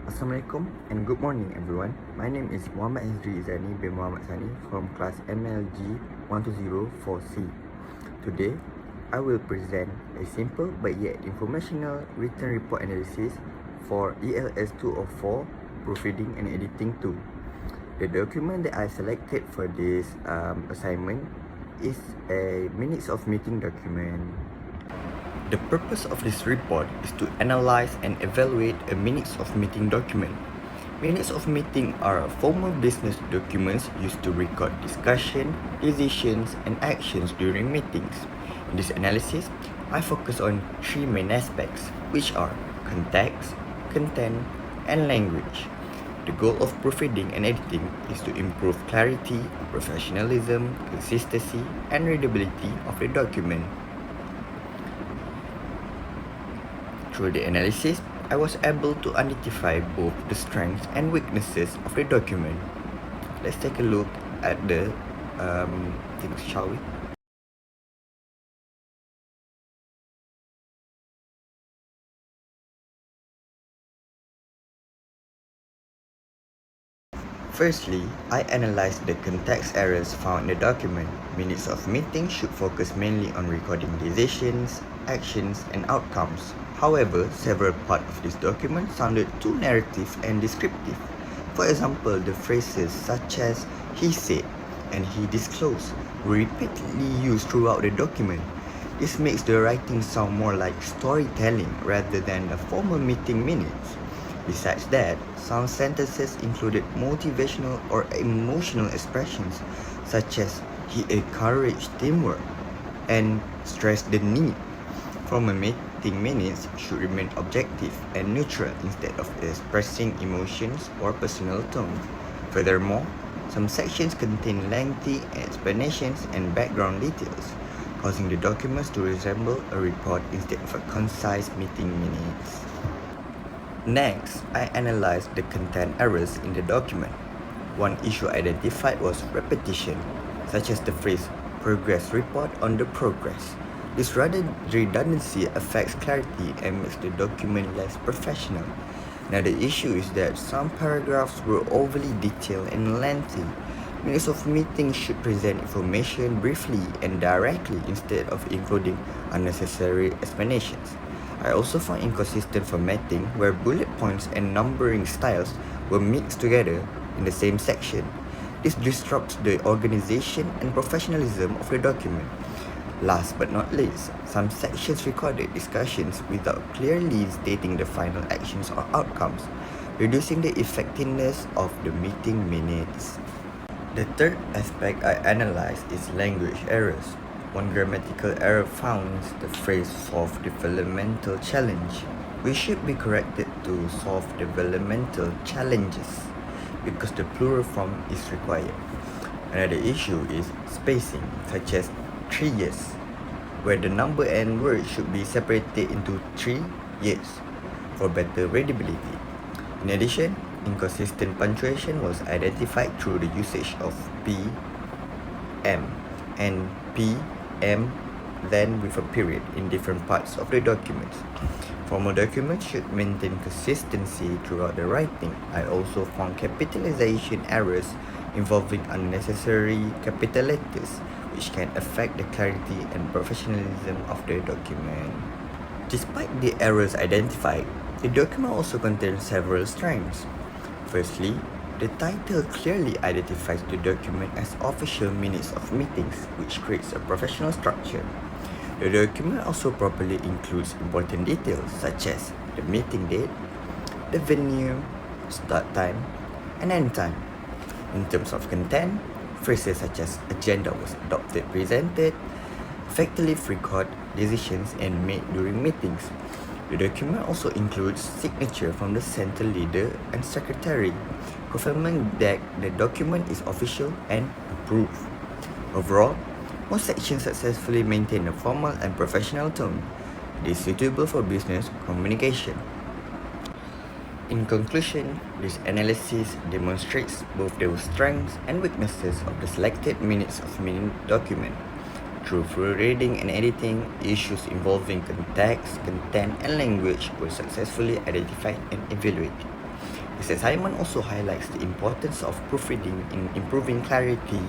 Assalamualaikum and good morning everyone. My name is Hezree Ezany bin Muhammad Sany from class MLG1204C. Today, I will present a simple but yet informational written report analysis for ELS 204 Proofreading and Editing 2. The document that I selected for this assignment is a minutes of meeting document. The purpose of this report is to analyze and evaluate a minutes of meeting document. Minutes of meeting are formal business documents used to record discussion, decisions, and actions during meetings. In this analysis, I focus on three main aspects, which are context, content, and language. The goal of proofreading and editing is to improve clarity, professionalism, consistency, and readability of the document. Through the analysis, I was able to identify both the strengths and weaknesses of the document. Let's take a look at the things, shall we? Firstly, I analyzed the context errors found in the document. Minutes of meeting should focus mainly on recording decisions, actions, and outcomes. However, several parts of this document sounded too narrative and descriptive. For example, the phrases such as "he said" and "he disclosed" were repeatedly used throughout the document. This makes the writing sound more like storytelling rather than the formal meeting minutes. Besides that, some sentences included motivational or emotional expressions such as "he encouraged teamwork" and stressed the need. Formal meeting minutes should remain objective and neutral instead of expressing emotions or personal tone. Furthermore, some sections contain lengthy explanations and background details, causing the documents to resemble a report instead of a concise meeting minutes. Next, I analyzed the content errors in the document. One issue identified was repetition, such as the phrase "progress report on the progress." This redundancy affects clarity and makes the document less professional. Another issue is that some paragraphs were overly detailed and lengthy. Minutes of meetings should present information briefly and directly instead of including unnecessary explanations. I also found inconsistent formatting where bullet points and numbering styles were mixed together in the same section. This disrupts the organization and professionalism of the document. Last but not least, some sections recorded discussions without clearly stating the final actions or outcomes, reducing the effectiveness of the meeting minutes. The third aspect I analyzed is language errors. One grammatical error found the phrase "solve developmental challenge," which should be corrected to "solve developmental challenges" because the plural form is required. Another issue is spacing, such as 3 years, where the number and word should be separated into 3 years for better readability. In addition, inconsistent punctuation was identified through the usage of P, M, and P, M, then with a period in different parts of the documents. Formal documents should maintain consistency throughout the writing. I also found capitalization errors involving unnecessary capital letters, which can affect the clarity and professionalism of the document. Despite the errors identified, the document also contains several strengths. Firstly, the title clearly identifies the document as official minutes of meetings, which creates a professional structure. The document also properly includes important details such as the meeting date, the venue, start time, and end time. In terms of content, phrases such as "agenda was adopted, presented," effectively record decisions and made during meetings. The document also includes signature from the center leader and secretary, confirming that the document is official and approved. Overall, most sections successfully maintain a formal and professional tone. It is suitable for business communication. In conclusion, this analysis demonstrates both the strengths and weaknesses of the selected minutes of meeting document. Through proofreading and editing, issues involving context, content, and language were successfully identified and evaluated. This assignment also highlights the importance of proofreading in improving clarity,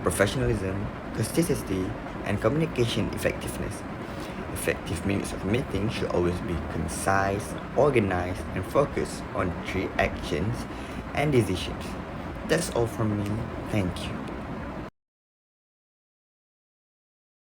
professionalism, consistency, and communication effectiveness. Effective minutes of meeting should always be concise, organized, and focused on 3 actions and decisions. That's all from me. Thank you.